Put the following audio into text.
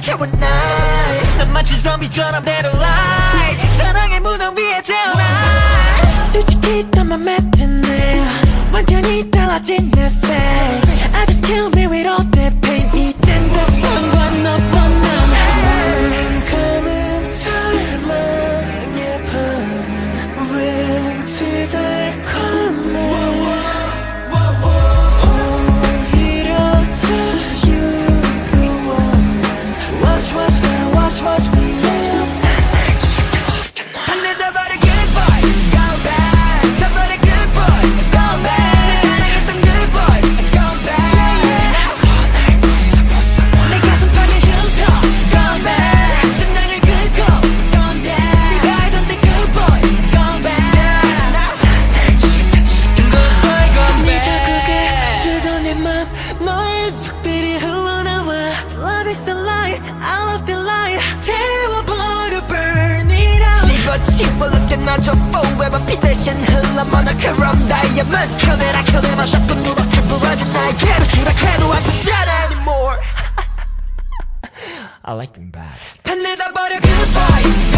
차가운 날 난 마치 좀비처럼 대로 light 사랑의 무덤 위에 태어나 솔직히 더 맘에 드네 완전히 달라진 내 face I just can't be with all that pain 이젠 더 상관없어 난 감은 절망의 밤은 왠지 달콤해 오히려 더 유고워 Watch watch gotta watch watch me 달래다 버려 good boy Go back 다 버려 good boy Go back 내 사랑했던 good boy Go back 내 가슴팍에 흉터 Go back 심장을 긁고 Gone down 네가 알던 때 good boy Go back Good boy Go 네 back 자국에 들던 내 맘 너의 적들이 흘러나와 Love is a lie I love the lie 태워버려 burn it out 씹어 lep게 놔줘 forever 피 대신 흘러 모노크롬 다이아몬드 켜내라 켜내만 섞은 누렇게 부러진 나에게로 추락해도 아프잖아 anymore I like being bad 달래다 버려 good boy